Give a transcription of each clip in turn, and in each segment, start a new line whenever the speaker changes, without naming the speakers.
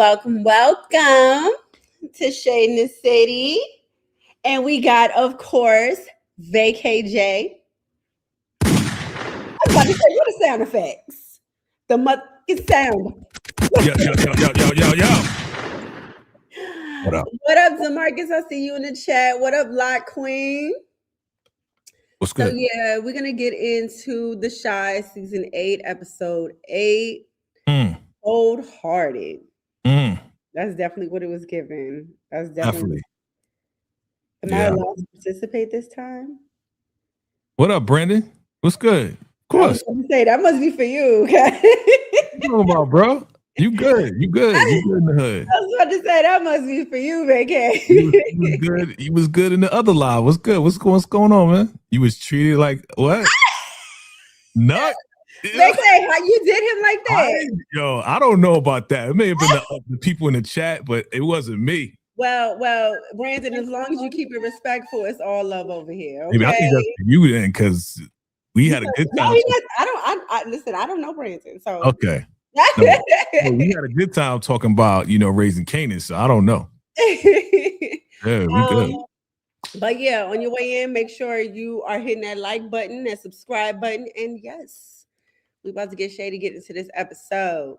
Welcome, welcome to Shade in the City. And we got, of course, VACAY-J. I was about to say, what are sound effects? The motherfucking sound.
Yo. What up?
What up, Demarcus? I see you in the chat. What up, Lot Queen?
What's good?
So, yeah, we're going to get into The Shy, Season 8, Episode 8. Cold-hearted. That's definitely what it was given. That's definitely. Am I allowed to participate this time?
What up, Brandon? What's good? Of course.
I was going to say, that must be for you. Okay?
What you talking about, bro? You good. You good in the hood.
I was about to say, that must be for you, VACAY.
You was good. You was good in the other live. What's good? What's going on, man? You was treated like what? Nut?
VACAY, how you did him like that?
I don't know about that. It may have been the people in the chat, but it wasn't me.
Well, Brandon, as long as you keep it respectful, it's all love over here. Okay?
Maybe I think that's for you then, because we had a good time.
No, listen, I don't know Brandon. So
okay. No, we had a good time talking about, raising Canaan, so I don't know. Yeah, we good.
But yeah, on your way in, make sure you are hitting that like button, that subscribe button, and yes, we about to get shady, get into this episode.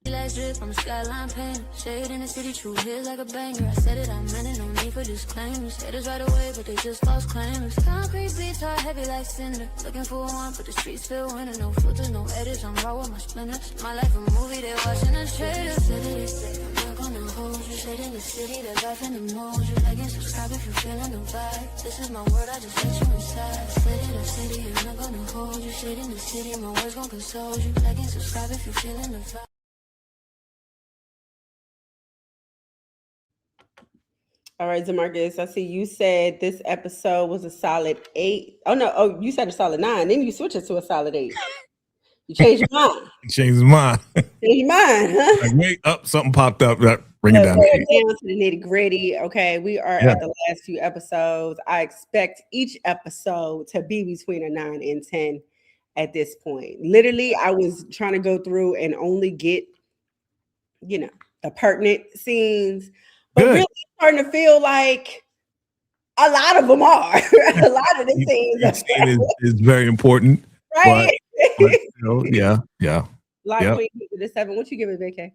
Last drip on the skyline pain. Shade in the city, true hits like a banger. I said it, I meant it, no need for disclaimers. Haters right away, but they just false claimers. Concrete beats are heavy like cinder. Looking for one, but the streets feel winter. No filters, no edits, I'm raw with my splinters. My life a movie, they're watching the trailers. I'm not gonna hold you. Shade in the city, there's life in the mold. You like and subscribe if you're feeling the vibe. This is my word, I just let you inside. Slid in the city, I'm not gonna hold you. Shade in the city, my words gon' console you. Like and subscribe if you're feeling the vibe.
All right, Demarcus, I see you said this episode was a solid 8. Oh, no. Oh, you said a solid 9. Then you switched it to a solid 8. You changed your mind.
Changed his mind.
Changed your mind, huh?
Like, wait, something popped up. Bring it down.
Down to the nitty gritty. Okay, we are at the last few episodes. I expect each episode to be between a 9 and 10 at this point. Literally, I was trying to go through and only get, the pertinent scenes. But really starting to feel like a lot of them are. A lot of the scenes
is very important.
Right?
But, yeah.
Like Queen, give it a 7. What you give it, VACAY?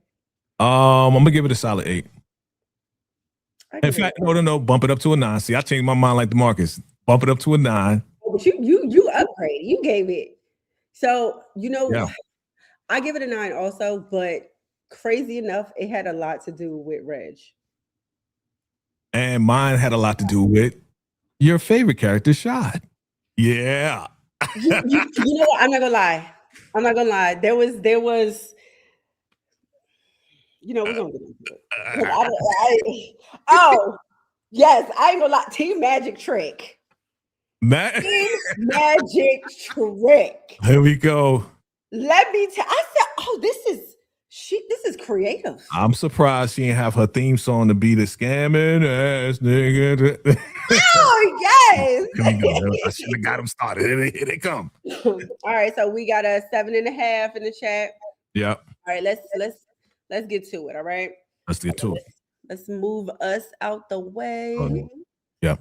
I'm gonna give it a solid 8. In fact, no, bump it up to a 9. See, I changed my mind like DeMarcus. Bump it up to a 9.
Oh, but you upgraded. You gave it. So I give it a 9 also, but crazy enough, it had a lot to do with Reg.
And mine had a lot to do with your favorite character, Shad. Yeah.
You know what? I'm not gonna lie. There was. We're gonna get into it. Yes, I ain't gonna lie. Team Magic Trick. Team Magic Trick.
Here we go.
Let me tell. I said, this is creative.
I'm surprised she didn't have her theme song to be the scamming ass nigga.
Oh, yes.
Here we go. I should have got them started. Here they come.
All right, so we got a 7.5 in the chat.
Yeah.
All right, let's get to it. All right.
Let's get to it.
Let's move us out the way.
Yeah.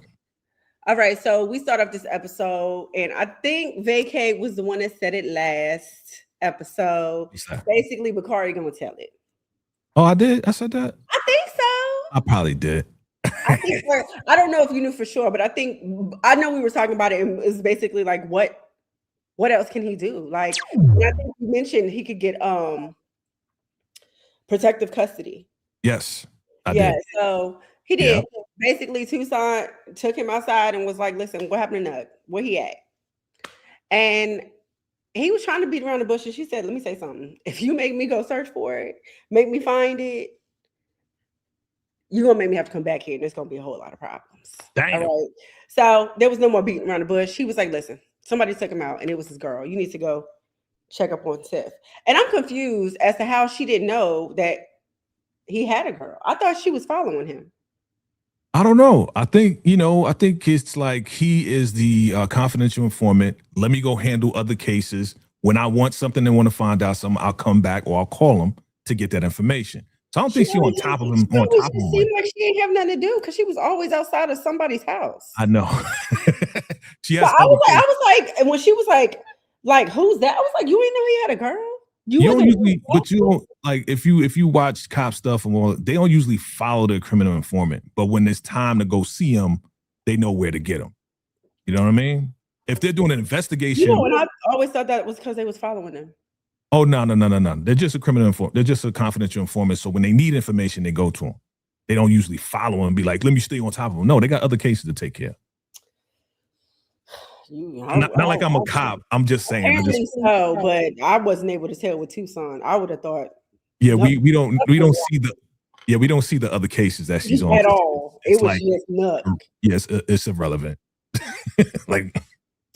All right, so we start off this episode, and I think VACAY was the one that said it last episode. Basically, Bakari gonna tell it.
Oh, I did? I said that?
I think so.
I probably did.
I don't know if you knew for sure, but I know we were talking about it, and it's basically like what else can he do? Like, I think you mentioned he could get protective custody.
Yes. I did.
So he did. Yeah. Basically, Tucson took him outside and was like, listen, what happened to Nug? Where he at? And he was trying to beat around the bush, and she said, let me say something. If you make me go search for it, make me find it, you're going to make me have to come back here, and there's going to be a whole lot of problems.
Damn.
All right? So there was no more beating around the bush. He was like, listen, somebody took him out, and it was his girl. You need to go check up on Tiff. And I'm confused as to how she didn't know that he had a girl. I thought she was following him.
I don't know. I think it's like he is the confidential informant. Let me go handle other cases. When I want something and want to find out something, I'll come back or I'll call him to get that information. So I don't think she on top of him.
She seemed like she didn't have nothing to do because she was always outside of somebody's house.
I know. She has.
I was like, and when she was like, who's that? I was like, you ain't know he had a girl.
You don't usually, but you don't like if you watch cop stuff and all, they don't usually follow the criminal informant. But when it's time to go see him, they know where to get him. You know what I mean? If they're doing an investigation,
and I always thought that was because they was following him.
Oh no! They're just a criminal informant. They're just a confidential informant. So when they need information, they go to him. They don't usually follow him and be like, "Let me stay on top of him." No, they got other cases to take care of. Not like I'm a cop. I'm just saying.
But I wasn't able to tell with Tucson. I would have thought.
Yeah, we don't see the other cases that she's on
at all. It was just nuts.
Yes, it's irrelevant. Like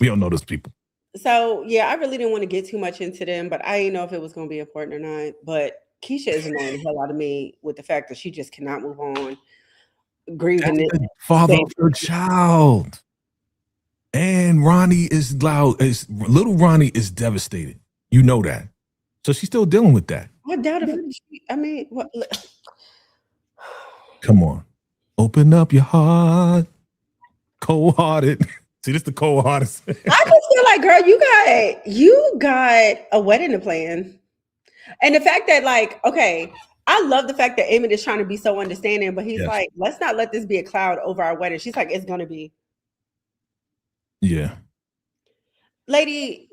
we don't know those people.
So yeah, I really didn't want to get too much into them, but I didn't know if it was going to be important or not. But Keisha is annoying the hell out of me with the fact that she just cannot move on, grieving it.
Father of her child. And Ronnie is loud. Little Ronnie is devastated. You know that. So she's still dealing with that.
I doubt if I mean, what?
Come on. Open up your heart. Cold-hearted. See, this is the cold-hearted.
I just feel like, girl, you got a wedding to plan. And the fact that, like, okay, I love the fact that Emmett is trying to be so understanding, but he's like, let's not let this be a cloud over our wedding. She's like, it's gonna be.
Yeah.
Lady,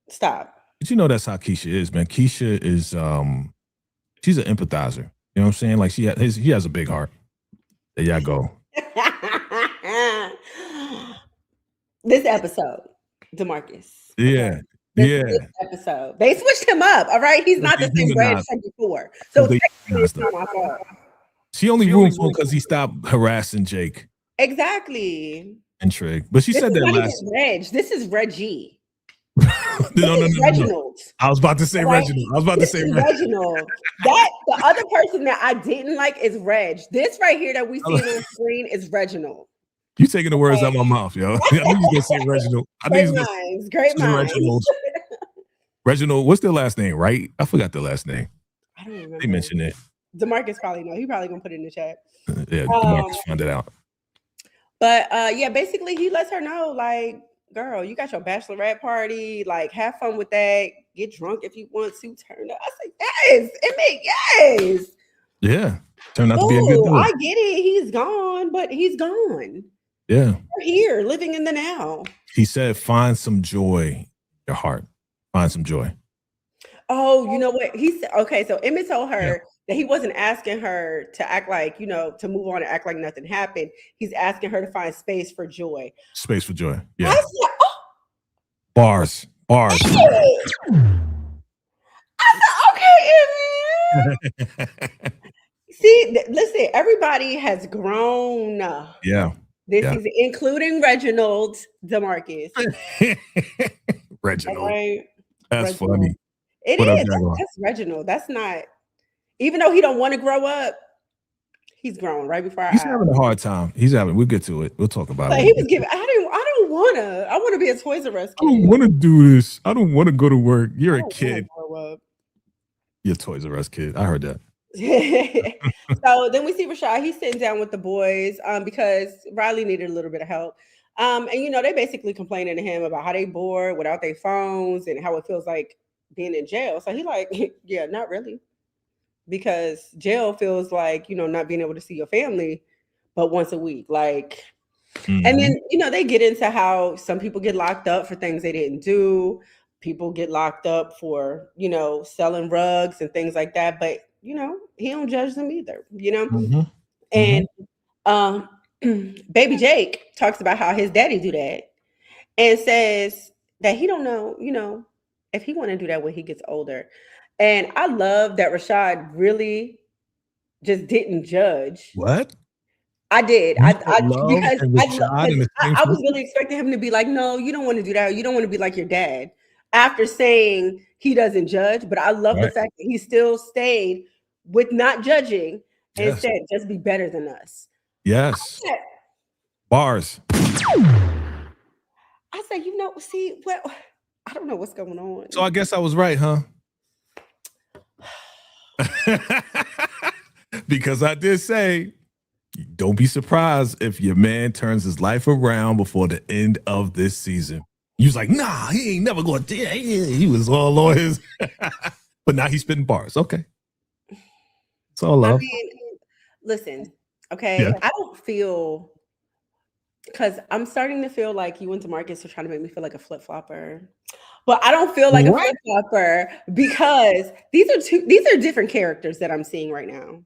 stop.
But you know that's how Keisha is, man. Keisha is she's an empathizer. You know what I'm saying? Like he has a big heart. There y'all go.
This episode, DeMarcus.
Yeah.
This episode. They switched him up. All right. He's not the same Reg as before. So it's not my fault.
She only roomed for him because he stopped harassing Jake.
Exactly.
And Trig. But she said that last.
Reg. This is Reggie.
No.
Reginald.
I was about to say Reginald.
Reginald. That the other person that I didn't like is Reg. This right here that we see on screen is Reginald.
You taking the words out of my mouth, yo. I knew you was gonna say Reginald.
Great minds.
Reginald, what's their last name, right? I forgot their last name.
I don't remember.
They mentioned it.
DeMarcus probably know. He probably gonna put it in the chat.
Yeah, DeMarcus found it out.
But yeah, basically he lets her know, like, girl, you got your bachelorette party, like, have fun with that. Get drunk if you want to. Turn up. I say, yes, yes.
Yeah, turned out to be a good deal.
I get it. He's gone, but he's gone.
Yeah,
we're here, living in the now.
He said, "Find some joy in your heart. Find some joy."
Oh, you know what he said? Okay, so Emmett told her that he wasn't asking her to act like, to move on and act like nothing happened. He's asking her to find space for joy.
Space for joy. Yeah.
I said,
Bars.
Hey. I said, okay, Emmett. See, listen, everybody has grown.
Yeah.
This is including Reginald DeMarcus.
Reginald.
Right?
That's funny.
It is. That's Reginald. That's not, even though he don't want to grow up, he's growing right before our eyes.
He's having a hard time. We'll get to it. We'll talk about it.
He was giving, I want to be a Toys R Us kid.
I don't want to do this. I don't want to go to work. You're a kid. You're a Toys R Us kid. I heard that.
So then we see Rashad. He's sitting down with the boys because Riley needed a little bit of help. And they basically complaining to him about how they bored without their phones and how it feels like being in jail. So he like, yeah, not really. Because jail feels like, not being able to see your family, but once a week. Like, and then, they get into how some people get locked up for things they didn't do. People get locked up for, selling rugs and things like that. But, he don't judge them either, And baby Jake talks about how his daddy do that and says that he don't know, if he want to do that when he gets older. And I love that Rashad really just didn't judge.
What?
I did. I was really expecting him to be like, no, you don't want to do that. You don't want to be like your dad. After saying he doesn't judge, but I love the fact that he still stayed with not judging and said, just be better than us.
Yes. Bars.
I said, I don't know what's going on.
So I guess I was right, huh? Because I did say, don't be surprised if your man turns his life around before the end of this season. You was like, nah, he ain't never going to. He was all on his. But now he's spitting bars. Okay. It's all love.
I mean, listen, okay.
Yeah.
I don't feel, because I'm starting to feel like you went to Marcus to try to make me feel like a flip-flopper. But I don't feel like a flip-flopper because these are different characters that I'm seeing right now.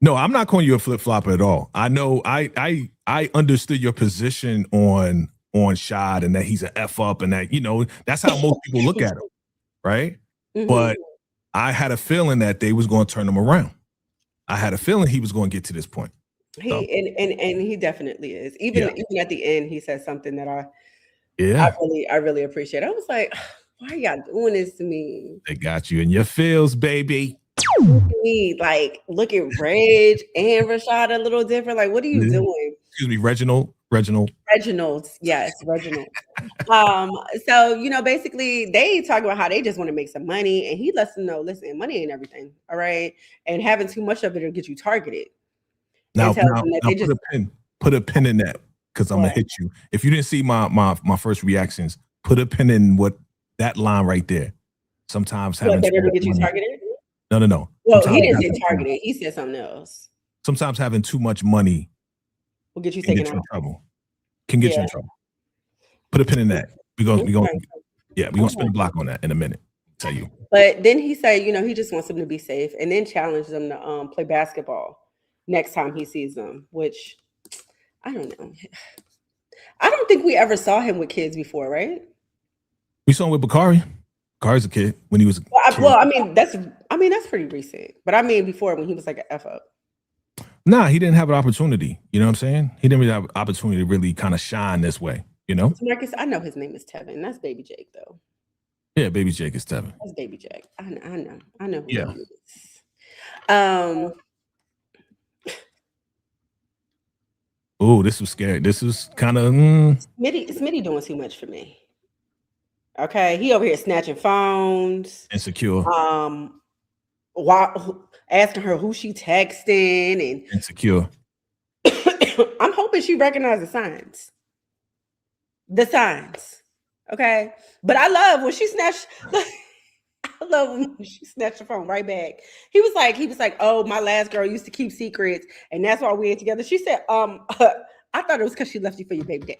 No, I'm not calling you a flip-flopper at all. I know I understood your position on Shad and that he's an F up and that, that's how most people look at him, right? Mm-hmm. But I had a feeling that they was going to turn him around. I had a feeling he was going to get to this point.
And he definitely is. Even at the end, he said something that I really appreciate. I was like, why are y'all doing this to me?
They got you in your feels, baby.
Like, look at Reg and Rashad a little different. Like, what are you doing?
Excuse me, Reginald.
Yes, Reginald. So, basically they talk about how they just want to make some money, and he lets them know, listen, money ain't everything, all right? And having too much of it will get you targeted.
Now put a pin in that, because I'm gonna hit you. If you didn't see my first reactions, put a pin in that line right there. Sometimes having
that ever get you targeted?
No.
Well, he didn't say targeted. He said something else.
Sometimes having too much money
will get you taken out.
In trouble. Can get you in trouble. Put a pin in that. We're gonna spin a block on that in a minute. Tell you.
But then he said, he just wants them to be safe, and then challenged them to play basketball next time he sees them. Which I don't know. I don't think we ever saw him with kids before, right?
We saw him with Bakari. Bakari's a kid when he was.
That's pretty recent. But I mean, before when he was like an F up.
Nah, he didn't have an opportunity. You know what I'm saying? He didn't really have an opportunity to really kind of shine this way.
Marcus, I know his name is Tevin. That's Baby Jake, though.
Yeah, Baby Jake is Tevin.
That's Baby Jake. I know. Who
yeah.
He is.
Oh, this was scary. This was kind of
Smitty doing too much for me. Okay, he over here snatching phones.
Insecure.
Asking her who she texting and
insecure.
I'm hoping she recognized the signs. Okay, but I love when she snatched. I love when she snatched her phone right back. He was like, oh, my last girl used to keep secrets, and that's why we ain't together. She said, I thought it was because she left you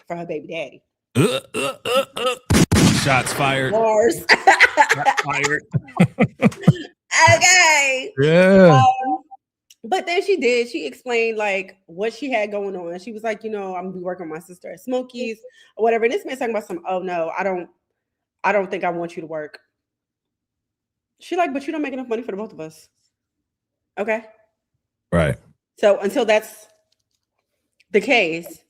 for her baby daddy.
Shots fired.
Bars.
Shots fired.
Okay.
Yeah.
But then she explained like what she had going on. She was like, I'm gonna be working with my sister at Smokey's or whatever. And this man's talking about oh no, I don't think I want you to work. She like, but you don't make enough money for the both of us. Okay.
Right.
So until that's the case,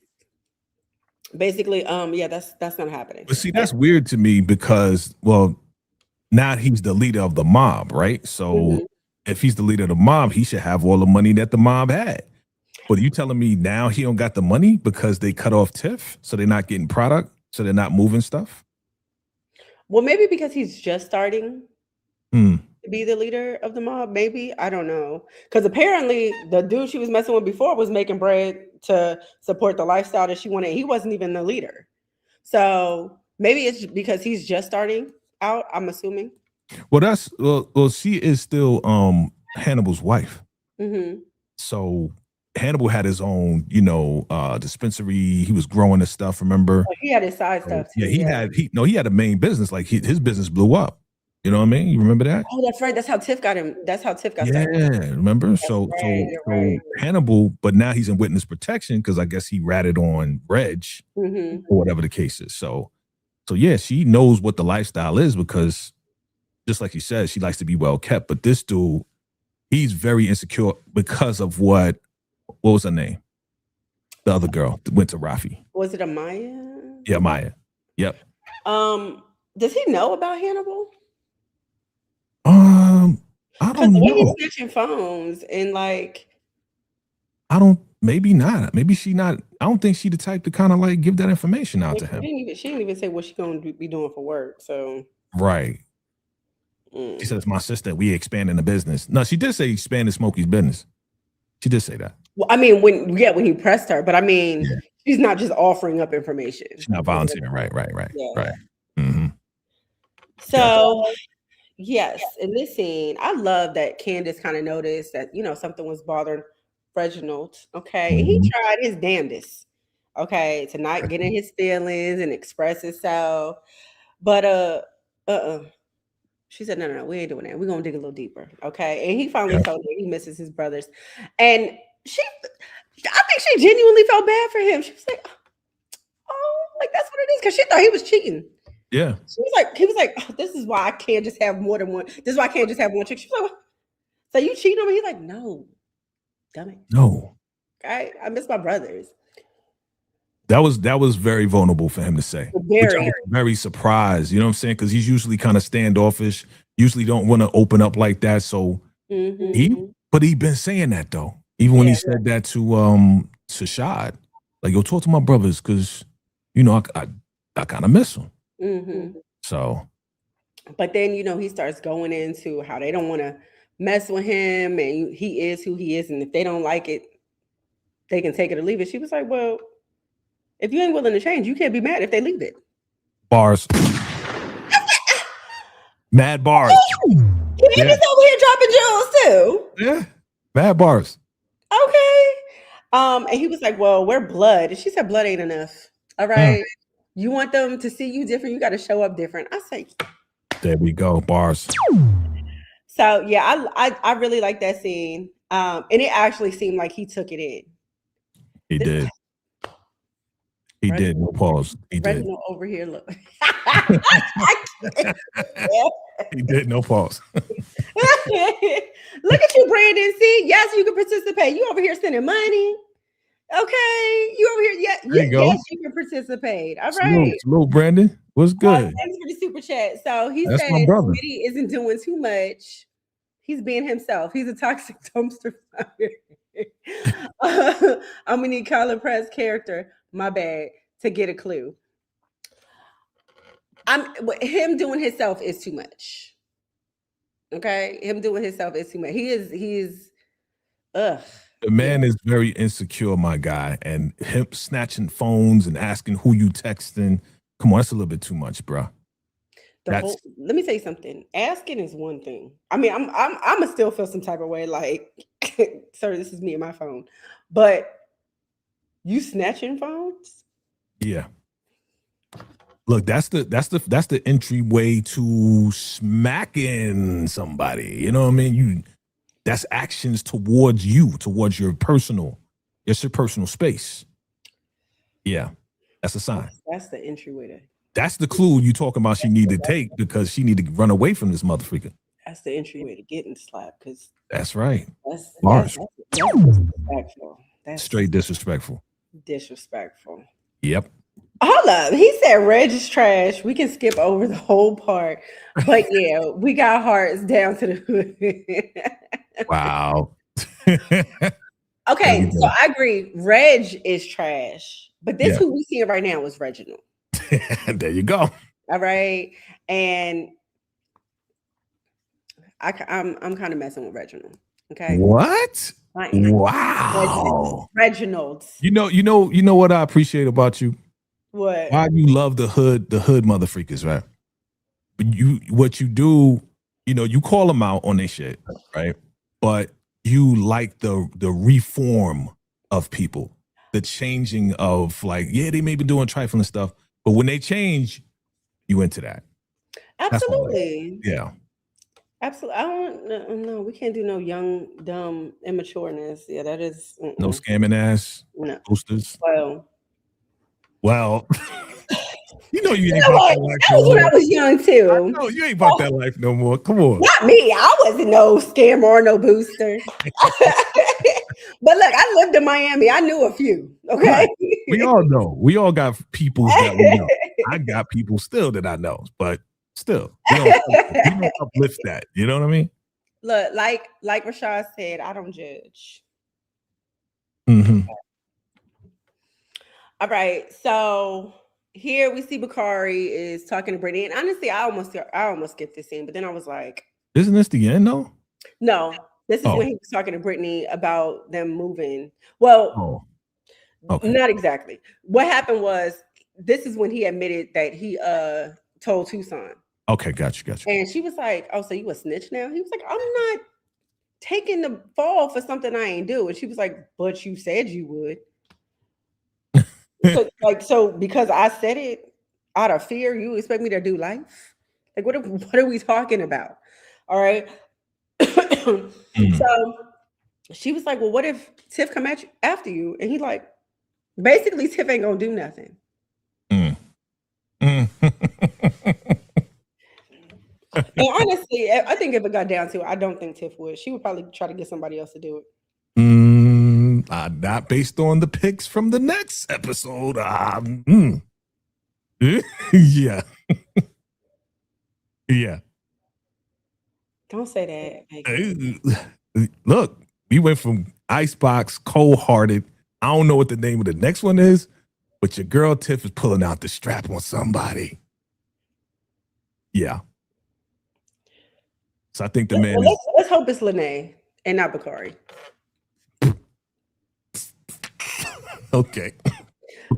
basically, that's not happening.
But see, that's weird to me because, well, now he's the leader of the mob, right? So if he's the leader of the mob, he should have all the money that the mob had. But are you telling me now he don't got the money because they cut off Tiff, so they're not getting product, so they're not moving stuff?
Well, maybe because he's just starting to be the leader of the mob. Maybe, I don't know. Because apparently the dude she was messing with before was making bread to support the lifestyle that she wanted. He wasn't even the leader. So maybe it's because he's just starting out, I'm assuming.
Well, she is still Hannibal's wife.
Mm-hmm.
So Hannibal had his own, dispensary. He was growing this stuff. Remember?
Well, he had his side stuff too.
Yeah, he had a main business. Like his business blew up. You know what I mean? You remember that?
Oh, that's right. That's how Tiff got him. That's how Tiff got
started. Yeah, remember? So Hannibal, but now he's in witness protection because I guess he ratted on Reg or whatever the case is. So yeah, she knows what the lifestyle is because just like you said, she likes to be well kept. But this dude, he's very insecure because of what was her name? The other girl that went to Rafi.
Was it Amaya?
Yeah, Maya. Yep.
Does he know about Hannibal?
I don't know.
He's snatching phones and like.
Maybe not. Maybe she not. I don't think she the type to kind of like give that information out to him.
She didn't even say what she's going to be doing for work. So.
Right. She said, it's my sister. We expanding the business. No, she did say expanding Smokey's business. She did say that.
Well, I mean, when he pressed her, but I mean, she's not just offering up information.
She's not volunteering. Right.
Yeah.
Right. Mm-hmm.
So, yes, in this scene, I love that Candace kind of noticed that, something was bothering Reginald. Okay. And he tried his damnedest, okay, to not get in his feelings and express himself. But, she said, no, we ain't doing that. We're going to dig a little deeper. Okay. And he finally told her he misses his brothers. And I think she genuinely felt bad for him. She was like, oh, like that's what it is. Because she thought he was cheating.
Yeah.
He was like, oh, this is why I can't just have more than one. This is why I can't just have one chick. She was like, what? So you cheating on me? He's like, no, dummy.
No.
I miss my brothers.
That was very vulnerable for him to say. Which I was very surprised. You know what I'm saying? Because he's usually kind of standoffish. Usually don't want to open up like that. So he been saying that though. Even when he said that to Shad, like, yo, talk to my brothers because I kind of miss them. So,
but then he starts going into how they don't want to mess with him, and he is who he is, and if they don't like it, they can take it or leave it. She was like, well, if you ain't willing to change, you can't be mad if they leave it.
Bars. Mad bars.
Candace over here dropping jewels too.
Yeah. Mad bars.
Okay. And he was like, well, we're blood. And she said, blood ain't enough. All right. You want them to see you different, you got to show up different. I say,
there we go. Bars.
So yeah, I really like that scene. And it actually seemed like he took it in.
He did. He did. No pause. He did.
Over here, look.
He did. No pause.
Look at you, Brandon. See, yes, you can participate. You over here sending money. Okay, you over here. Yeah, yes, you can participate. All right.
Salute, Brandon. What's good?
Thanks for the super chat. So he said Smitty isn't doing too much. He's being himself. He's a toxic dumpster fire. I'm gonna need Kyla Pratt's character. My bad, to get a clue. Him doing himself is too much. Okay, him doing himself is too much. He is. The
man is very insecure, my guy, and him snatching phones and asking who you texting. Come on, that's a little bit too much, bro.
Let me tell you something. Asking is one thing. I mean, I'ma still feel some type of way, like, sir, this is me and my phone, but you snatching phones?
Yeah. Look, that's the entryway to smacking somebody. You know what I mean? That's actions towards your personal space. Yeah, that's a sign.
That's the entryway to.
That's the clue you talking about. She need to take because she need to run away from this motherfucker.
That's the entryway to getting slapped. Because
that's right.
That's disrespectful. That's
straight disrespectful.
Disrespectful.
Yep.
Hold up. He said Reg is trash. We can skip over the whole part. But yeah, we got hearts down to the hood.
Wow.
Okay, so I agree. Reg is trash. But this who we see right now is Reginald.
There you go.
All right. And I'm kind of messing with Reginald. Okay.
What? Wow.
Reginald.
You know what I appreciate about you?
What?
Why you love the hood mother freakers, right? But what you do, you call them out on their shit, right? But you like the reform of people, the changing of, like, yeah, they may be doing trifling stuff, but when they change, you into that.
Absolutely.
Yeah.
Absolutely. I don't know. We can't do no young, dumb immatureness. Yeah, that is
no scamming ass posters. Well, you ain't about that life no more.
When I was young too.
No, you ain't about that life no more. Come on.
Not me. I wasn't no scammer or no booster. But look, I lived in Miami. I knew a few. Okay.
Right. We all know. We all got people that we know. I got people still that I know, but still, we don't uplift that. You know what I mean?
Look, like Rashad said, I don't judge.
Mm-hmm.
All right. So here we see Bakari is talking to Brittany, and honestly, I almost skipped this scene, but then I was like,
isn't this the end though?
No, this is when he was talking to Brittany about them moving. Well, not exactly. What happened was this is when he admitted that he told Tucson.
Okay, gotcha.
And she was like, "Oh, so you a snitch now?" He was like, "I'm not taking the fall for something I ain't do." And she was like, "But you said you would." So because I said it out of fear, you expect me to do life? Like, what are we talking about? All right. So she was like, "Well, what if Tiff come at you after you?" And he like, basically, Tiff ain't gonna do nothing. And honestly, I think if it got down to it, I don't think Tiff would. She would probably try to get somebody else to do it.
Not based on the picks from the next episode. Yeah. Yeah.
Don't say that.
Look, we went from Icebox, Cold-Hearted. I don't know what the name of the next one is, but your girl Tiff is pulling out the strap on somebody. Yeah. So I think the man.
Let's hope it's Lene and not Bakari.
Okay.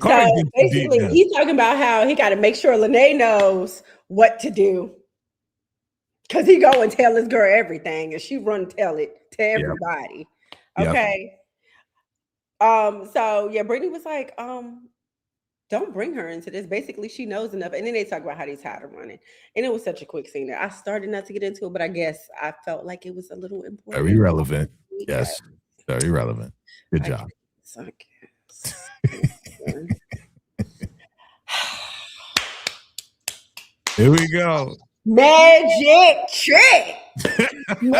So basically, he's talking about how he got to make sure Lene knows what to do. Because he go and tell his girl everything, and she run tell it to everybody. Yep. Okay. So yeah, Brittany was like, don't bring her into this. Basically, she knows enough. And then they talk about how he's tired of running. And it was such a quick scene there. I started not to get into it, but I guess I felt like it was a little important.
Very relevant. Yes. Very relevant. Good job. Here we go.
Magic trick. Let me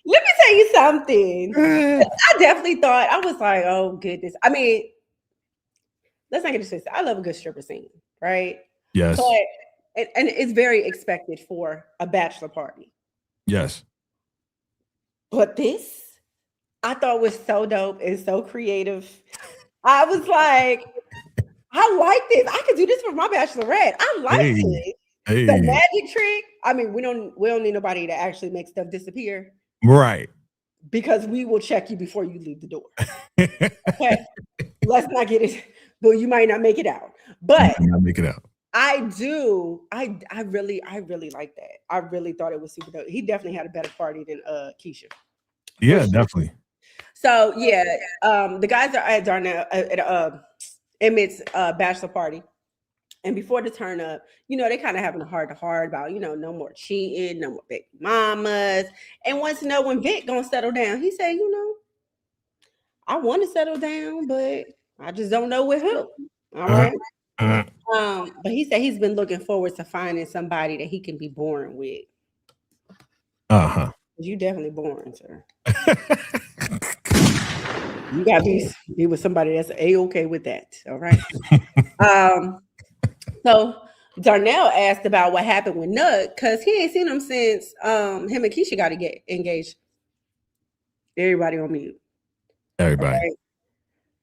tell you something. I definitely thought, I was like, oh goodness. I mean, let's not get this twisted. I love a good stripper scene, right?
Yes.
But, and it's very expected for a bachelor party.
Yes.
But this, I thought was so dope and so creative. I was like, I like this. I could do this for my bachelorette. I like it. The magic trick. I mean, we don't need nobody to actually make stuff disappear.
Right.
Because we will check you before you leave the door. Okay. Let's not get it. But you might not make it out. But I do. I really like that. I really thought it was super dope. He definitely had a better party than Keisha.
Yeah, definitely.
So yeah, the guys are at Darnell at Emmett's bachelor party. And before the turn up, they kind of having a heart-to-heart about, no more cheating, no more big mamas. And wants to know when Vic gonna settle down. He said, I want to settle down, but I just don't know with who. All right. But he said he's been looking forward to finding somebody that he can be boring with. You definitely boring, sir. You gotta be with somebody that's A-okay with that. All right. So Darnell asked about what happened with Nut because he ain't seen him since him and Keisha got to get engaged. Everybody on mute.
Everybody.
Okay.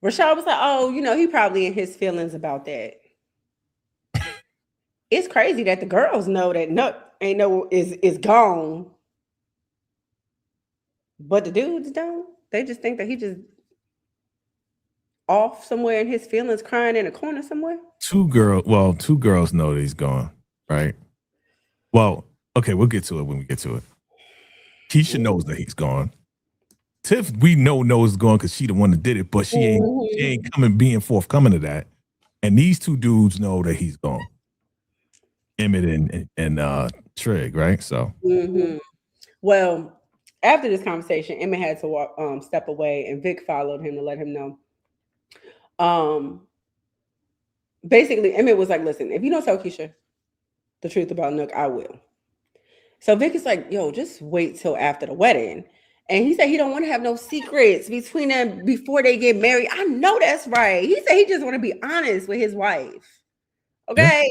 Rashad was like, oh, he probably in his feelings about that. It's crazy that the girls know that Nut is gone. But the dudes don't. They just think that he just off somewhere in his feelings, crying in a corner somewhere.
Two girls know that he's gone, right? Well, okay, we'll get to it when we get to it. Keisha knows that he's gone. Tiff, we knows gone because she the one that did it, but she ain't being forthcoming to that. And these two dudes know that he's gone. Emmett and Trig, right? So
well, after this conversation, Emmett had to step away, and Vic followed him to let him know. Basically, Emmett was like, listen, if you don't tell Keisha the truth about Nook, I will. So Vic is like, yo, just wait till after the wedding. And he said he don't want to have no secrets between them before they get married. I know that's right. He said he just want to be honest with his wife. Okay.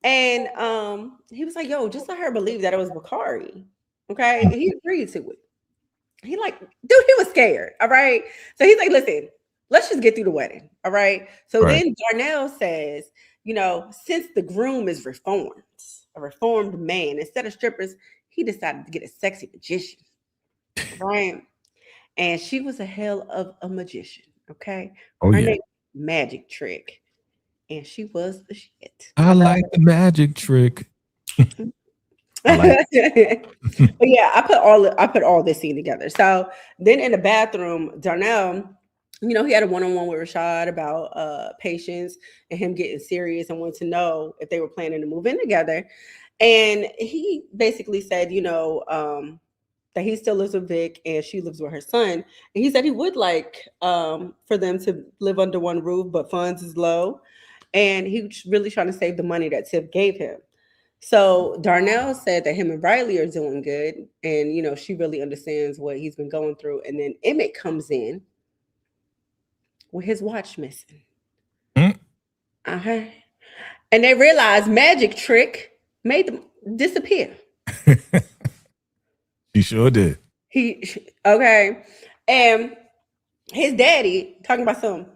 Yeah. And he was like, yo, just let her believe that it was Bakari. Okay. And he agreed to it. He like, dude, he was scared. All right. So he's like, listen, let's just get through the wedding. All right. So
Right.
then Darnell says, since the groom is reformed, a reformed man, instead of strippers, he decided to get a sexy magician. Right. And she was a hell of a magician. Okay.
Oh,
Her
yeah.
name Magic Trick. And she was the shit.
I like the magic trick.
But yeah, I put all this scene together. So then in the bathroom, Darnell, he had a one-on-one with Rashad about patience and him getting serious and wanted to know if they were planning to move in together. And he basically said, that he still lives with Vic and she lives with her son. And he said he would like for them to live under one roof, but funds is low. And he was really trying to save the money that Tiff gave him. So Darnell said that him and Riley are doing good. And, she really understands what he's been going through. And then Emmett comes in with his watch missing. Uh-huh. And they realize Magic Trick made them disappear.
He sure did.
Okay. And his daddy talking about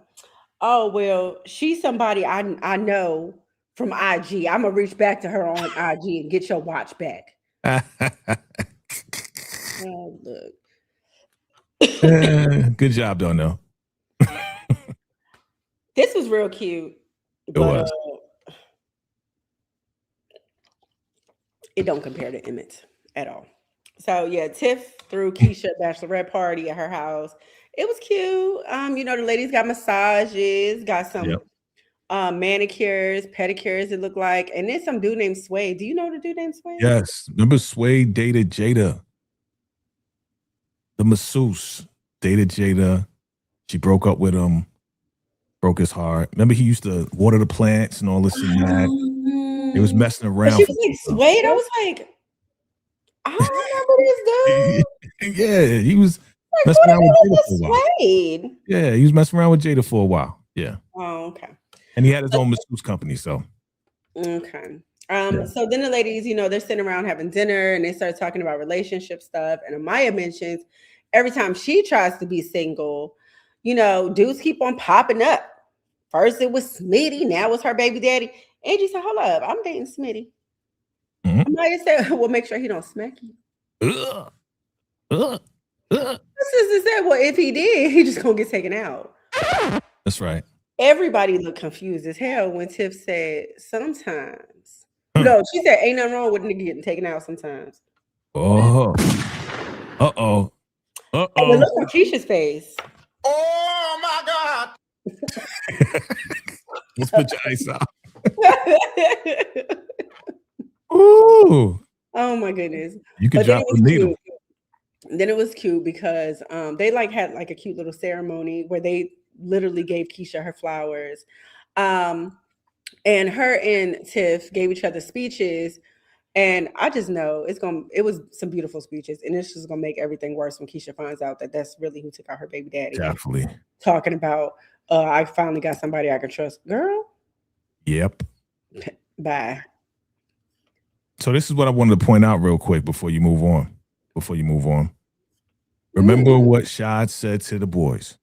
oh, well, she's somebody I know from IG. I'm going to reach back to her on IG and get your watch back. Oh, look.
Good job, Darnell.
This was real cute.
It was.
It don't compare to Emmett at all. So yeah, Tiff threw Keisha a bachelorette party at her house. It was cute. The ladies got massages, got some manicures, pedicures, it looked like, and then some dude named Sway. Do you know the dude named Sway?
Yes. Remember Sway dated Jada? The masseuse dated Jada. She broke up with him, broke his heart. Remember he used to water the plants and all this and that. He was messing around.
But she was like Sway. I was like, I don't remember this dude.
Yeah, he was messing around with Jada for a while. Yeah, he was messing around with Jada for a while. Yeah.
Oh, okay.
And he had his own masseuse company, so.
Okay. So then the ladies, they're sitting around having dinner and they start talking about relationship stuff. And Amaya mentions every time she tries to be single, dudes keep on popping up. First it was Smitty, now it's her baby daddy. Angie said, hold up, I'm dating Smitty. Amaya said, well, make sure he don't smack you. Sister said, well, if he did, he just gonna get taken out.
That's right.
Everybody looked confused as hell when Tiff said, sometimes. No, she said, ain't nothing wrong with a nigga getting taken out sometimes.
Oh. Uh-oh.
Uh-oh. And look on Keisha's face.
Oh, my God.
Let's put your ice out. Ooh.
Oh, my goodness.
You could drop a needle.
Then it was cute because they had a cute little ceremony where they literally gave Keisha her flowers. And her and Tiff gave each other speeches. And I just know it was some beautiful speeches. And it's just going to make everything worse when Keisha finds out that that's really who took out her baby daddy.
Definitely.
Talking about, I finally got somebody I can trust. Girl?
Yep.
Bye.
So this is what I wanted to point out real quick before you move on. Remember what Shad said to the boys.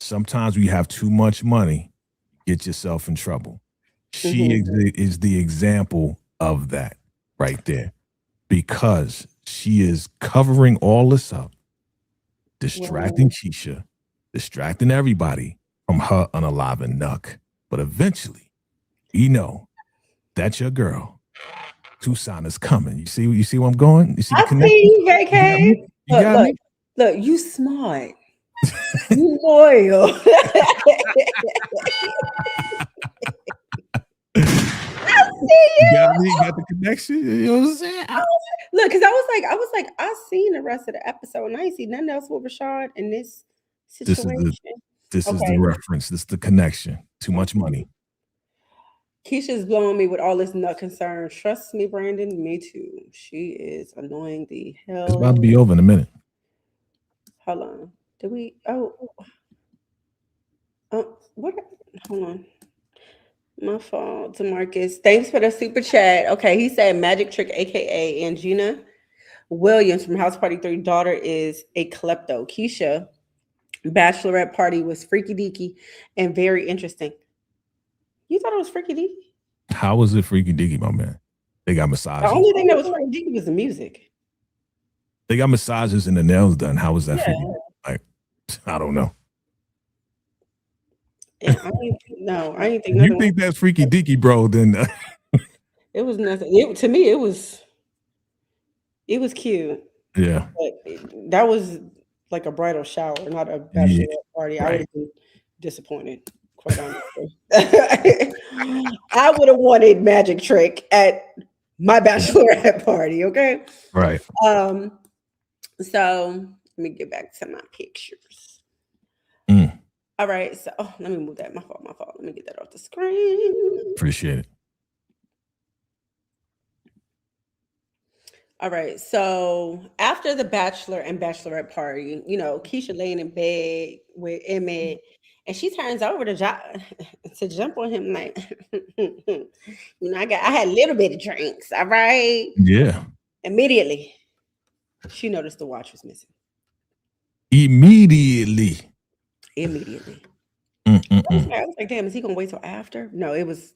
Sometimes when you have too much money, get yourself in trouble. She is the example of that right there, because she is covering all this up, distracting Keisha, distracting everybody from her unaliving Nuck. But eventually, that's your girl. Tucson is coming. You see where I'm going? You see the connection?
I see, VACAY. Look, you smart. You loyal. I see you.
You got the connection. You know what I'm saying?
Look, because I was like, I seen the rest of the episode and I ain't see nothing else with Rashad in this situation.
This is the reference. This is the connection. Too much money.
Keisha's blowing me with all this nut concern. Trust me, Brandon. Me too. She is annoying the hell.
It's about to be over in a minute.
Hold on. Did we? What? Hold on. My fault, DeMarcus. Thanks for the super chat. Okay, he said Magic Trick, aka Angina Williams from House Party 3 daughter is a klepto. Keisha bachelorette party was freaky deaky and very interesting. You thought it was freaky deaky?
How was it freaky deaky, my man? They got
The
massages.
only thing that was freaky deaky was the music.
They got massages and the nails done. How was that
Yeah.
freaky? Like, I don't know.
Yeah, I didn't think
You
nothing.
think that's freaky deaky, bro? Then
It was nothing. To me, it was cute.
yeah.
But that was like a bridal shower, not a bachelorette party. I would have been disappointed, quite honestly. I would have wanted Magic Trick at my bachelorette party. Okay.
Right.
So let me get back to my pictures. All right. So let me move that. My fault. Let me get that off the screen.
Appreciate it.
All right. So after the bachelor and bachelorette party, Keisha laying in bed with Emmett, and she turns over to jump on him like, I had a little bit of drinks. All right.
Yeah.
Immediately, she noticed the watch was missing.
Immediately.
I was like, damn, is he gonna wait till after? No, it was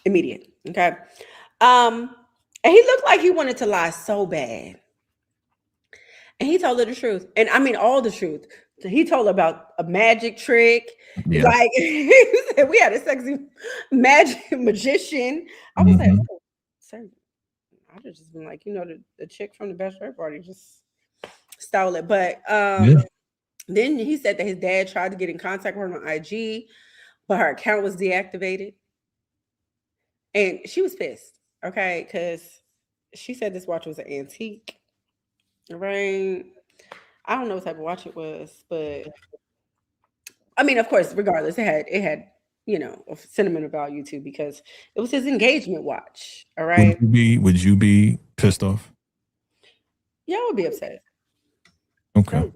immediate. Okay. And he looked like he wanted to lie so bad. And he told her the truth. And I mean all the truth. He told her about a magic trick.
Yeah.
Like he said, we had a sexy magician. I was like, oh, sir, I'd have just been like, the chick from the bachelorette party just stole it. But then he said that his dad tried to get in contact with her on IG, but her account was deactivated. And she was pissed, okay? Because she said this watch was an antique, right? I don't know what type of watch it was, but I mean, of course, regardless, it had a sentimental value too, because it was his engagement watch, all right?
Would you be pissed off?
Yeah, I would be upset.
Okay.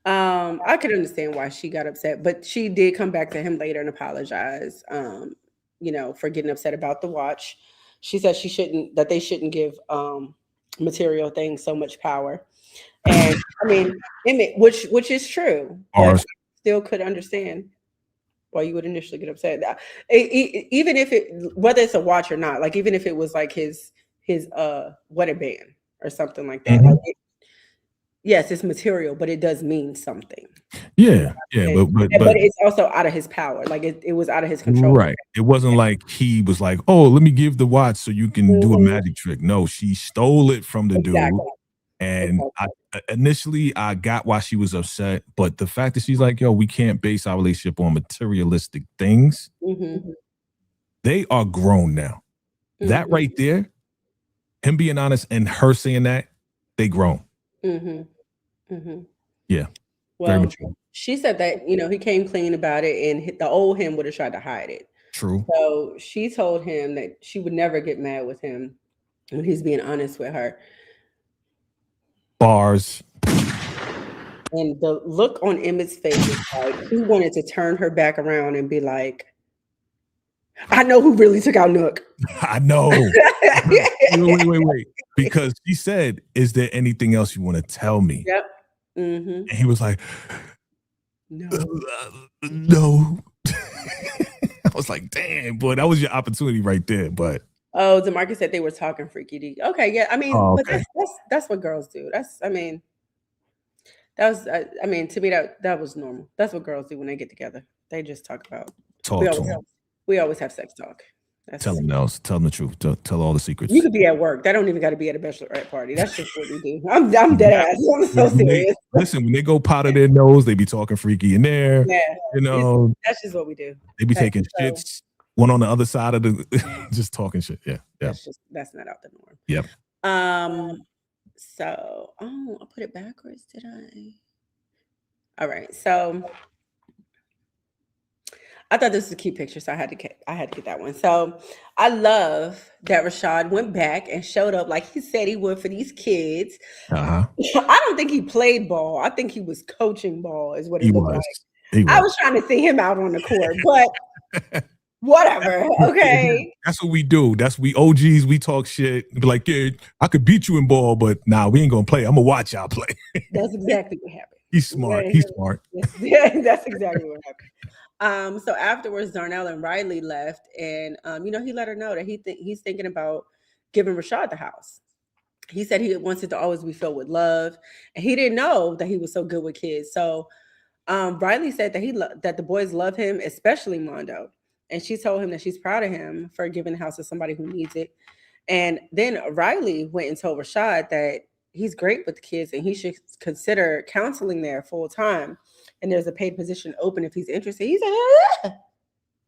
I could understand why she got upset, but she did come back to him later and apologize, for getting upset about the watch. She said they shouldn't give material things so much power. And I mean, which is true. I still could understand why you would initially get upset. Even if whether it's a watch or not, like even if it was like his wedding band or something like that. Like yes, it's material, but it does mean something.
Yeah, but
it's also out of his power. Like it was out of his control.
Right. It wasn't like he was like, "Oh, let me give the watch so you can do a magic trick." No, she stole it from the dude. And initially, I got why she was upset, but the fact that she's like, "Yo, we can't base our relationship on materialistic things." They are grown now. That right there, him being honest and her saying that, they grown. Yeah.
Well, she said that he came clean about it, and the old him would have tried to hide it.
True.
So she told him that she would never get mad with him when he's being honest with her.
Bars.
And the look on Emmett's face is like he wanted to turn her back around and be like, "I know who really took out Nook."
I know. Wait. Because she said, "Is there anything else you want to tell me?"
Yep.
And he was like,
"No."
No. I was like, "Damn, boy, that was your opportunity right there." But
DeMarcus said they were talking freaky deaky. Okay, yeah. I mean, but that's what girls do. To me that was normal. That's what girls do when they get together. They just talk about. We always have sex talk.
Tell them else. Tell them the truth. Tell all the secrets.
You could be at work. That don't even got to be at a bachelorette party. That's just what we do. I'm dead ass. I'm so serious.
Listen, when they go powder their nose, they be talking freaky in there.
Yeah, that's just what we do.
They be taking shits. One on the other side of the, just talking shit. Yeah.
That's not out the norm.
Yep.
So, I put it backwards, did I? All right. So, I thought this was a cute picture, so I had to get that one. So, I love that Rashad went back and showed up like he said he would for these kids. I don't think he played ball. I think he was coaching ball, is what it looked like. I was trying to see him out on the court, but whatever. Okay.
That's what we do. We OGs. We talk shit. Be like, yeah, I could beat you in ball, but nah, we ain't gonna play. I'm gonna watch y'all play.
That's exactly what happened.
He's smart.
Yeah,
He's smart.
yeah, that's exactly what happened. So afterwards, Darnell and Riley left, and he let her know that he's thinking about giving Rashad the house. He said he wants it to always be filled with love, and he didn't know that he was so good with kids. So Riley said that that the boys love him, especially Mondo, and she told him that she's proud of him for giving the house to somebody who needs it. And then Riley went and told Rashad that he's great with the kids and he should consider counseling there full time. And there's a paid position open if he's interested. He said,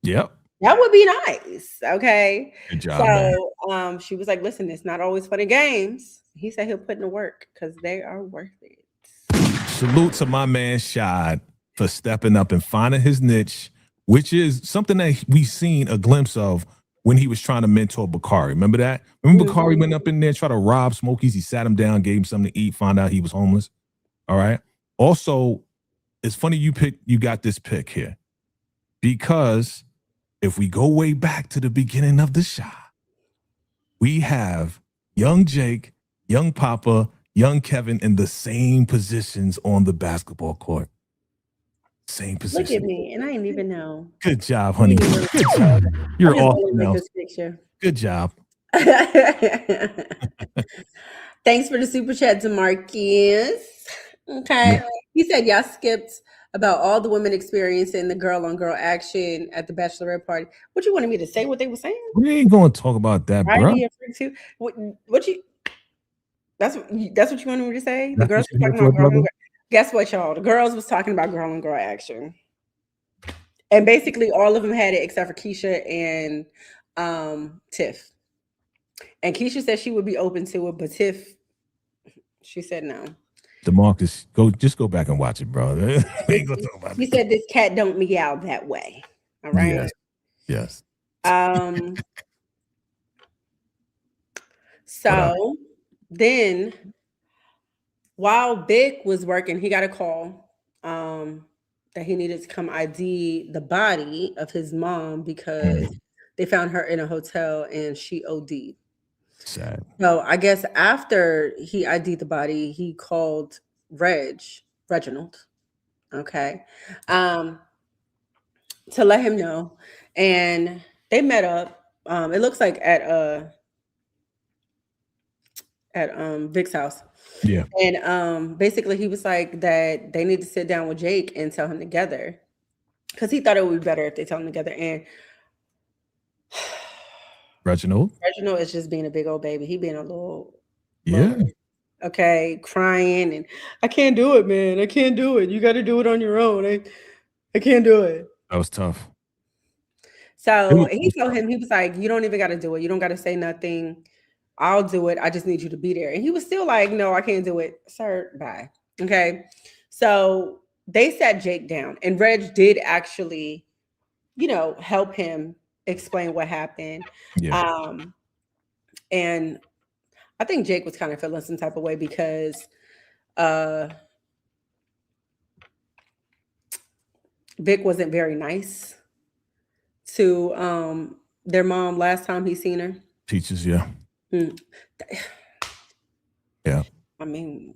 Yep.
that would be nice. Okay.
Good job,
So she was like, listen, it's not always fun and games. He said he'll put in the work because they are worth it.
Salute to my man Shad for stepping up and finding his niche, which is something that we've seen a glimpse of when he was trying to mentor Bakari. Remember that? Remember Bakari went up in there, tried to rob Smokies. He sat him down, gave him something to eat, found out he was homeless. All right. Also, it's funny you got this pick here because if we go way back to the beginning of the shot, we have young Jake, young Papa, young Kevin in the same positions on the basketball court. Same position.
Look at me, and I didn't even know.
Good job, honey. Good job. You're awesome now. Good job.
Thanks for the super chat to Marcus. Okay. Yeah. He said y'all skipped about all the women experiencing the girl on girl action at the bachelorette party. What you wanted me to say what they were saying?
We ain't going to talk about that, bro.
What you that's what you wanted me to say? The girls were talking about girl on girl. Guess what, y'all? The girls was talking about girl on girl action. And basically all of them had it except for Keisha and Tiff. And Keisha said she would be open to it, but Tiff, she said no.
DeMarcus, go back and watch it, bro. Ain't gonna talk about
he said this cat don't meow that way. All right.
Yes.
So then while Vic was working, he got a call that he needed to come ID the body of his mom because they found her in a hotel and she OD'd.
Sad.
So I guess after he ID'd the body, he called Reginald, okay, to let him know. And they met up. It looks like at Vic's house.
Yeah.
And basically he was like that they need to sit down with Jake and tell him together because he thought it would be better if they tell him together. And Reginald is just being a big old baby. He being a little okay, crying and I can't do it, man. I can't do it. You got to do it on your own. I can't do it.
That was tough.
So he told him, he was like, you don't even got to do it. You don't got to say nothing. I'll do it. I just need you to be there. And he was still like, no, I can't do it. Sir, bye. Okay. So they sat Jake down and Reg did actually, help him explain what happened.
Yeah.
And I think Jake was kind of feeling some type of way because Vic wasn't very nice to their mom last time he seen her.
Teachers, yeah. Yeah.
I mean,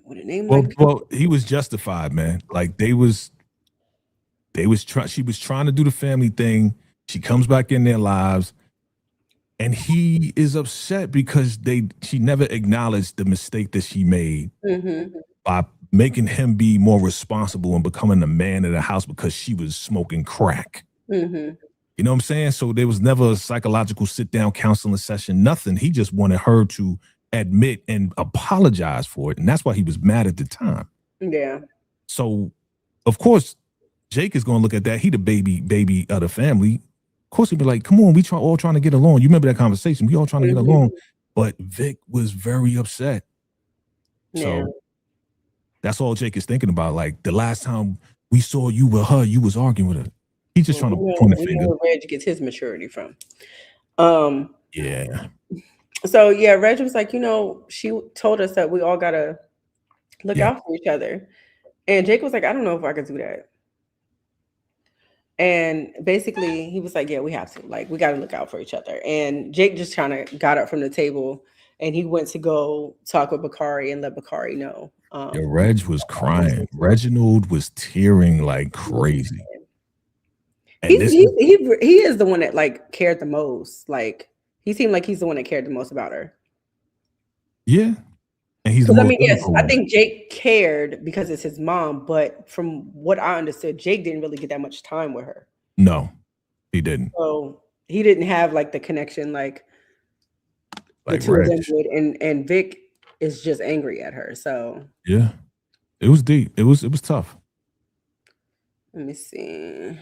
what a name.
Well, he was justified, man. Like she was trying to do the family thing. She comes back in their lives, and he is upset because she never acknowledged the mistake that she made by making him be more responsible and becoming the man of the house because she was smoking crack. You know what I'm saying? So there was never a psychological sit-down counseling session, nothing. He just wanted her to admit and apologize for it, and that's why he was mad at the time.
Yeah.
So, of course, Jake is going to look at that. He the baby of the family. Of course, he'd be like, come on, we all trying to get along. You remember that conversation? We all trying to get along. But Vic was very upset. So that's all Jake is thinking about. Like, the last time we saw you with her, you was arguing with her. He's just trying to point a finger.
Where Reg gets his maturity from.
Yeah.
So, yeah, Reg was like, she told us that we all got to look out for each other. And Jake was like, I don't know if I could do that. And basically he was like, yeah, we have to, like, we got to look out for each other. And Jake just kind of got up from the table and he went to go talk with Bakari and let Bakari know.
Reg was crying. Reginald was tearing like crazy. And
he is the one that like cared the most. Like he seemed like he's the one that cared the most about her.
Yeah. And he's the most
yes, I think Jake cared because it's his mom, but from what I understood, Jake didn't really get that much time with her.
No, he didn't.
So he didn't have like the connection like the two of them did, and Vic is just angry at her. So
yeah, it was deep. It was tough.
Let me see.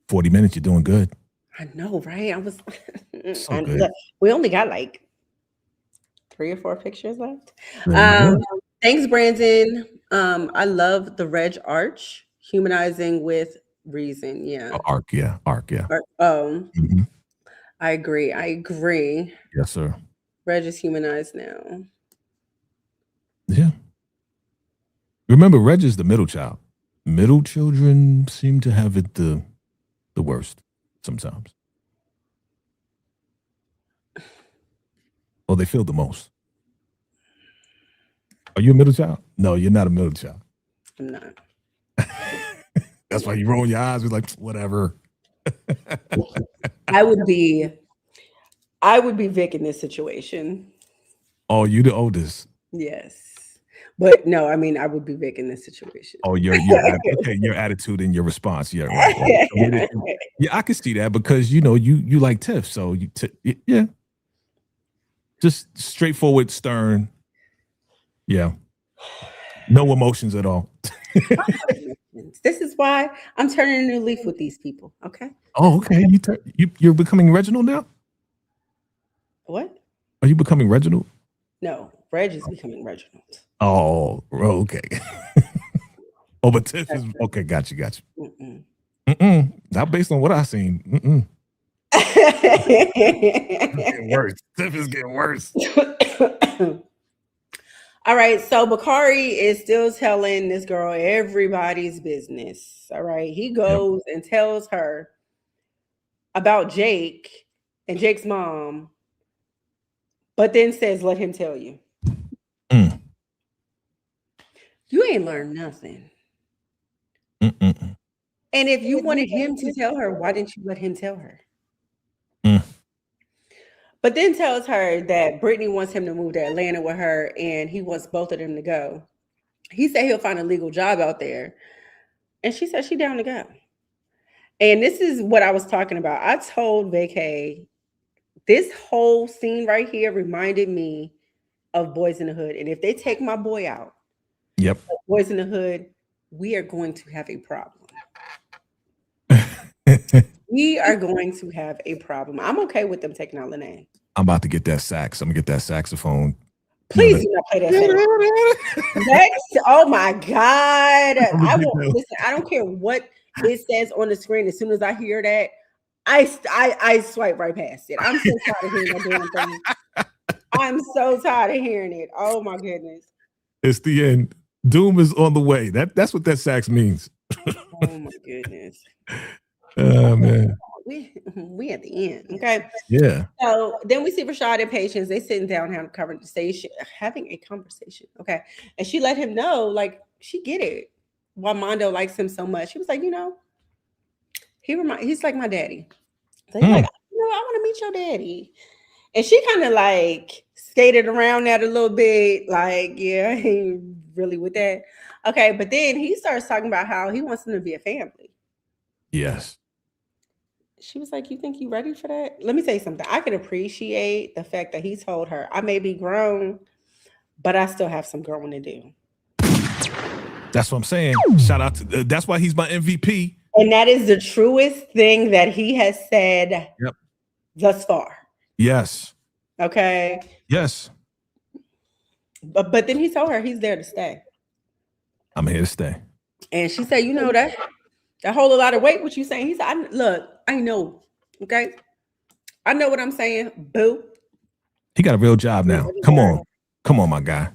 40 minutes, you're doing good.
I know, right? I was
so good.
We only got like 3 or 4 pictures left. Thanks, Brandon. I love the Reg arch, humanizing with reason. Yeah.
Arc, yeah.
Mm-hmm. I agree.
Yes, sir.
Reg is humanized now.
Yeah. Remember, Reg is the middle child. Middle children seem to have it the worst sometimes. Or they feel the most. Are you a middle child? No, you're not a middle child.
I'm not.
That's why you roll your eyes. You're like, whatever.
I would be Vic in this situation.
Oh, you the oldest?
Yes. But no, I mean, I would be Vic in this situation.
Oh, your attitude and your response. Yeah, right. Yeah, I can see that because you like Tiff, so yeah, just straightforward, stern. Yeah, no emotions at all.
This is why I'm turning a new leaf with these people. Okay.
Oh, okay. You're becoming Reginald now.
What?
Are you becoming Reginald?
No, Reg is becoming Reginald.
Oh, okay. Oh, but Tiff is okay. Got you. Not based on what I've seen. Getting worse. Tiff is getting worse.
All right, so Bakari is still telling this girl everybody's business. All right, he goes and tells her about Jake and Jake's mom, but then says, "Let him tell you." You ain't learned nothing. And if you wanted him to tell her, why didn't you let him tell her? But then tells her that Brittany wants him to move to Atlanta with her and he wants both of them to go. He said he'll find a legal job out there. And she said she down to go. And this is what I was talking about. I told VACAY, this whole scene right here reminded me of Boys in the Hood. And if they take my boy out, Boys in the Hood, we are going to have a problem. We are going to have a problem. I'm okay with them taking out Lene.
I'm about to get that sax. I'm gonna get that saxophone.
Please do not play that sax. Oh my God. I don't care what it says on the screen. As soon as I hear that, I swipe right past it. I'm so tired of hearing that damn thing. I'm so tired of hearing it. Oh my goodness.
It's the end. Doom is on the way. That's what that sax means.
Oh my goodness.
Oh man.
We at the end. Okay.
Yeah.
So then we see Rashad and Patience. They sitting down having a conversation. Okay. And she let him know, like, she get it. Why Mondo likes him so much. He was like, he's like my daddy. So he's like, I want to meet your daddy. And she kind of like skated around that a little bit. Like, yeah, I ain't really with that. Okay. But then he starts talking about how he wants them to be a family.
Yes.
She was like, you think you ready for that? Let me tell you something. I can appreciate the fact that he told her, I may be grown, but I still have some growing to do.
That's what I'm saying. Shout out to that's why he's my MVP.
And that is the truest thing that he has said thus far.
Yes.
Okay.
Yes.
But then he told her he's there to stay.
I'm here to stay.
And she said, that hold a lot of weight, what you saying? He said, look, I know. Okay. I know what I'm saying. Boo.
He got a real job now. Come on, my guy.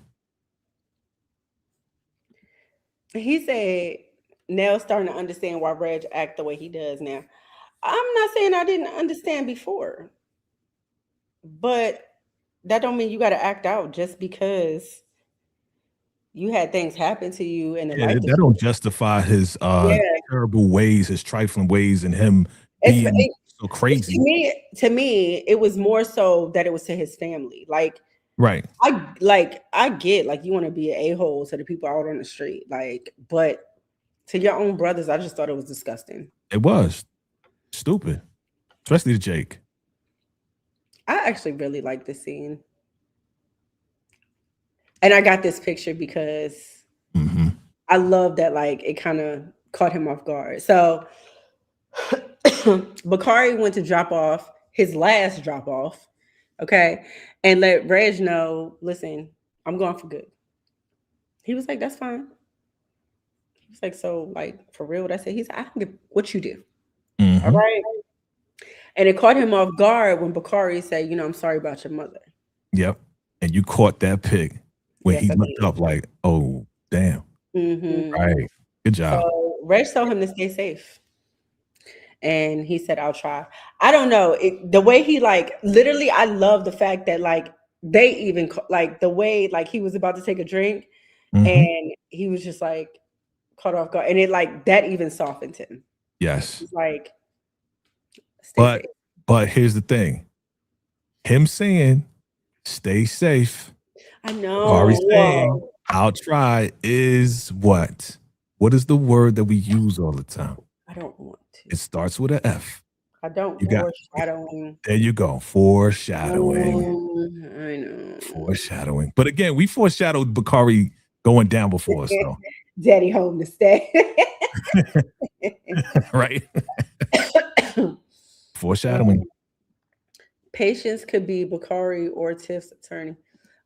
He said, Nell's starting to understand why Reg act the way he does now. I'm not saying I didn't understand before, but that don't mean you got to act out just because you had things happen to you in the
Yeah,
life.
that don't justify his
Yeah,
terrible ways, his trifling ways, and him
it's
being so crazy.
to me, it was more so that it was to his family. Like,
Right.
I get like you want to be an a-hole to the people out on the street, like, but to your own brothers, I just thought it was disgusting.
It was stupid, especially to Jake.
I actually really like this scene. And I got this picture because I love that, like, it kind of caught him off guard. So Bakari went to drop off his last drop off, okay, and let Reg know, listen, I'm going for good. He was like, that's fine. He was like, so, like, for real, what I said? He said, I don't give what you do. All right. And it caught him off guard when Bakari said, you know, I'm sorry about your mother.
Yep. And you caught that pic when he looked up like, oh, damn. Right. Good job.
So Reg told him to stay safe. And he said, I'll try. I don't know. The way he, like, literally, I love the fact that, like, they even, like, the way, like, he was about to take a drink and he was just, like, caught off guard. And it, like, that even softened him.
Yes.
He's like,
but here's the thing. Him saying, stay safe.
I know.
Bakari saying, I'll try is what? What is the word that we use all the time?
I don't want to.
It starts with an F.
I don't. Foreshadowing.
There you go. Foreshadowing.
I know.
Foreshadowing. But again, we foreshadowed Bakari going down before us, though.
Daddy home to stay.
Right. Foreshadowing.
Patience could be Bakari or Tiff's attorney.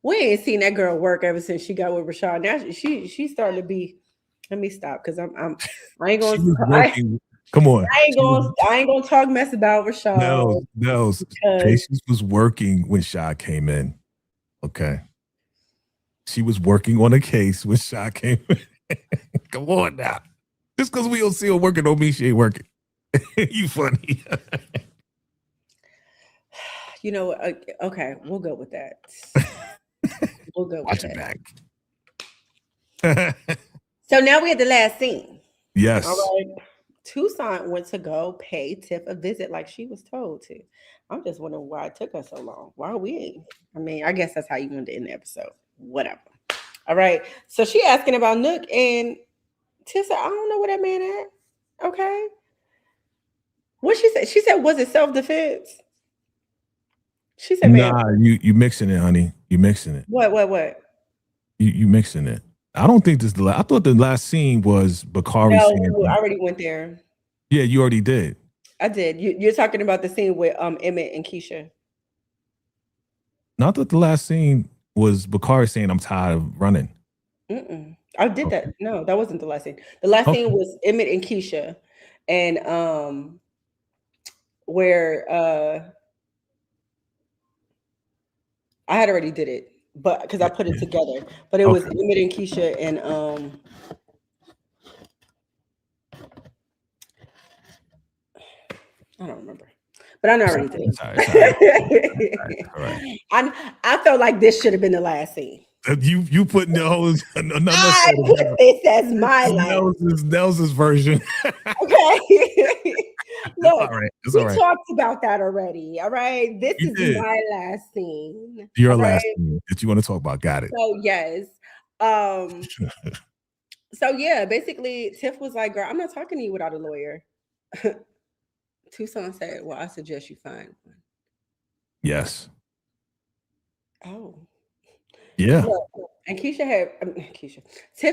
We ain't seen that girl work ever since she got with Rashad. Now she's starting to be. Let me stop because I ain't going.
Come on.
I ain't gonna talk mess about Rashad.
No. Patience was working when Sha came in. Okay. She was working on a case when Sha came in. Come on now. Just because we don't see her working don't mean she ain't working. You funny.
You know, okay, we'll go with that. We'll go
Watch
with
it
that.
back.
So now we had the last scene.
Yes.
All right. Toussaint went to go pay Tiff a visit like she was told to. I'm just wondering why it took us so long. Why are we? I mean, I guess that's how you wanted to end the episode. Whatever. All right. So she asking about Nook, and Tiff said, I don't know where that man at. Okay. What she said? She said, was it self-defense? She said,
nah, you mixing it, honey. You mixing it.
What?
You mixing it. I don't think this. I thought the last scene was Bakari.
No, I already went there.
Yeah, you already did.
I did. You're talking about the scene with Emmett and Keisha.
No, I thought the last scene was Bakari saying, "I'm tired of running."
I did that. No, that wasn't the last scene. The last scene was Emmett and Keisha, and where I had already did it, but because I put it together. But it was Emmett and Keisha and I don't remember. But I know I already did it. All right. I felt like this should have been the last scene.
You put those another.
I put this as my line.
Nels's version.
Okay. Look,
all right.
We talked about that already. All right. This is my last scene.
Your last scene that you want to talk about. Got it.
So yes. So yeah, basically Tiff was like, girl, I'm not talking to you without a lawyer. Toussaint said, well, I suggest you find one.
Yes.
Oh.
Yeah.
Look, and Tiff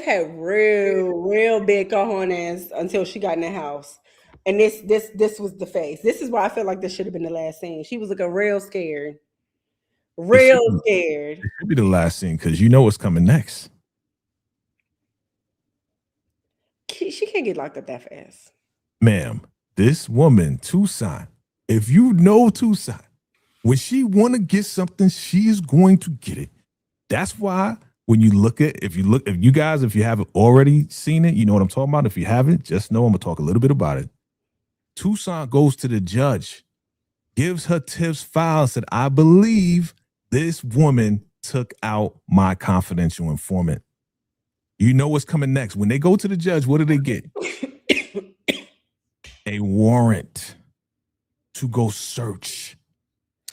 had real big cojones until she got in the house. And this was the face. This is why I feel like this should have been the last scene. She was looking real scared. Scared.
It should be the last scene because you know what's coming next.
She can't get locked up that fast.
Ma'am, this woman, Toussaint, if you know Toussaint, when she want to get something, she is going to get it. That's why when you look at, if you guys haven't already seen it, you know what I'm talking about. If you haven't, just know I'm going to talk a little bit about it. Toussaint goes to the judge, gives her Tiff's file, said, I believe This woman took out my confidential informant. You know what's coming next. When they go to the judge, what do they get? A warrant to go search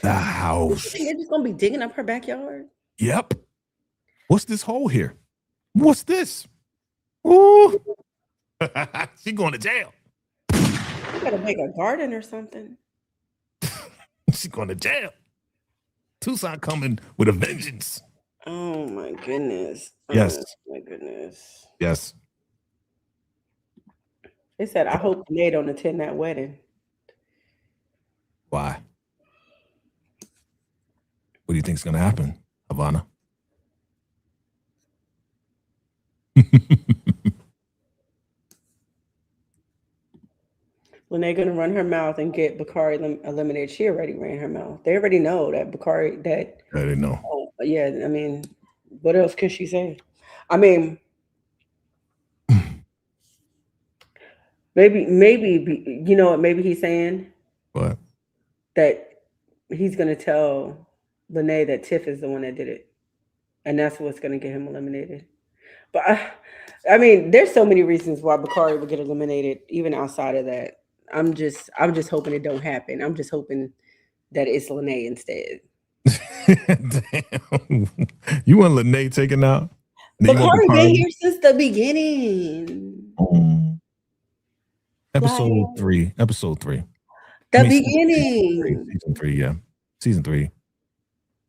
the house.
You think they're just gonna be digging up her backyard?
Yep. What's this hole here? What's this? Ooh. She going to jail.
You gotta make a garden or something.
She going to jail. Tucson coming with a vengeance.
Oh my goodness.
Yes.
Oh my goodness.
Yes.
They said, I hope they don't attend that wedding.
Why? What do you think is going to happen, Havana?
When they're gonna run her mouth and get Bakari eliminated, she already ran her mouth. They already know that Bakari. That
I didn't know.
Yeah, I mean, what else can she say? I mean, maybe you know what? Maybe he's saying
What?
that he's gonna tell Lene that Tiff is the one that did it, and that's what's gonna get him eliminated. But I mean, there's so many reasons why Bakari would get eliminated, even outside of that. I'm just hoping it don't happen. I'm just hoping that it's Lene instead.
Damn. You want Lene taken out?
Bakari been here since the beginning.
Episode 3. Episode 3.
Beginning.
Season 3, yeah. Season 3.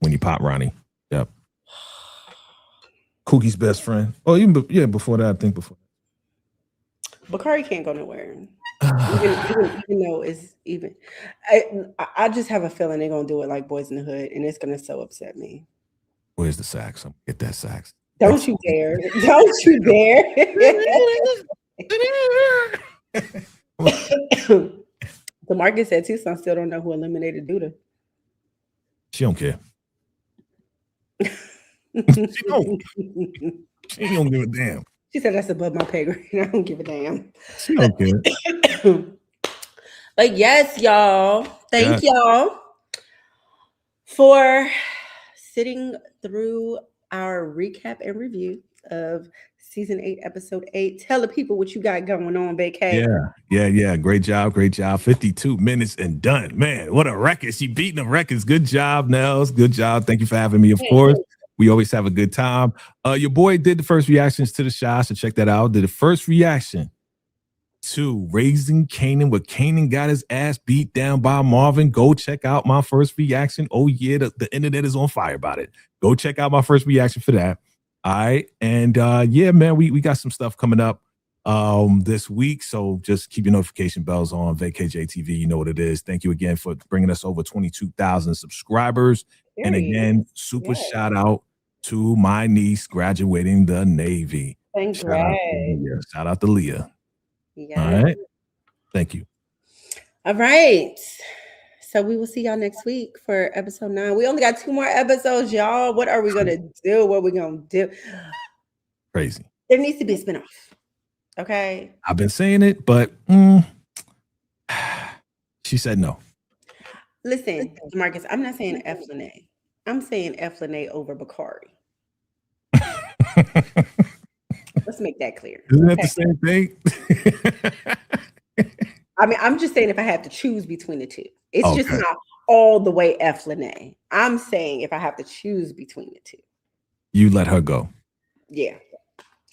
When you pop Ronnie. Yep. Cookie's best friend. Oh, even before that, I think before.
Bakari can't go nowhere. even though it's even. I just have a feeling they're gonna do it like Boys in the Hood, and it's gonna so upset me.
Where's the sax? I'm gonna get that sax.
Don't you dare! Don't you dare! DeMarcus said Tucson still don't know who eliminated Duda.
She don't care. She don't. She don't give a damn.
She said that's above my pay grade. I don't give a damn.
She don't care.
But yes, y'all. Thank y'all for sitting through our recap and review of season 8, episode 8. Tell the people what you got going on, VACAY.
Yeah. Great job. 52 minutes and done. Man, what a record. She beating the records. Good job, Nels. Good job. Thank you for having me, of course. We always have a good time. Your boy did the first reactions to the show, so check that out. Did the first reaction to Raising Kanan, where Kanan got his ass beat down by Marvin. Go check out my first reaction. Oh yeah, the internet is on fire about it. Go check out my first reaction for that. All right, and yeah, man, we got some stuff coming up this week, so just keep your notification bells on. VACAY-JayTV, you know what it is. Thank you again for bringing us over 22,000 subscribers. And again, super shout out to my niece graduating the Navy. Shout out to Leah. Yeah. All right. Thank you.
All right. So we will see y'all next week for episode 9. We only got 2 more episodes, y'all. What are we going to do? What are we going to do?
Crazy.
There needs to be a spinoff. Okay.
I've been saying it, but she said no.
Listen, Marcus, I'm not saying F Lene. I'm saying F Lene over Bakari. Let's make that clear.
Isn't that the same thing?
I mean, I'm just saying if I have to choose between the two. It's just not all the way F Lene. I'm saying if I have to choose between the two.
You let her go.
Yeah.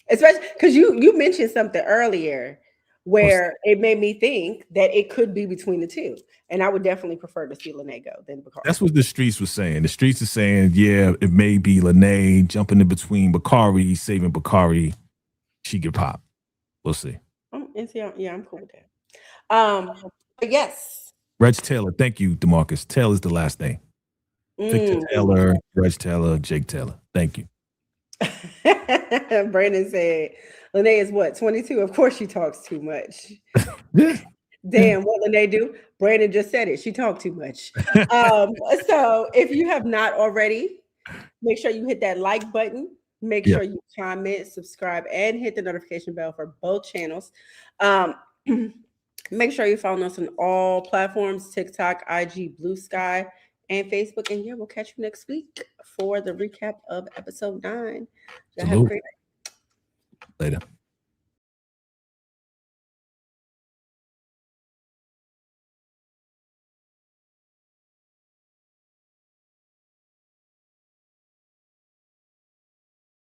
Especially because you mentioned something earlier where it made me think that it could be between the two. And I would definitely prefer to see Lene go than Bakari.
That's what the streets were saying. The streets are saying, yeah, it may be Lene jumping in between Bakari, saving Bakari. She could pop. We'll see.
Yeah, I'm cool with that. But yes.
Reg Taylor. Thank you, DeMarcus. Taylor's the last name. Victor Taylor, Reg Taylor, Jake Taylor. Thank you.
Brandon said, Lene is what, 22? Of course she talks too much. Damn, what Lene do? Brandon just said it. She talked too much. So if you have not already, make sure you hit that like button. Make sure you comment, subscribe, and hit the notification bell for both channels. Make sure you follow us on all platforms, TikTok, IG, Blue Sky, and Facebook in here. We'll catch you next week for the recap of episode 9. Y'all have a
Salute.
great night.
Later.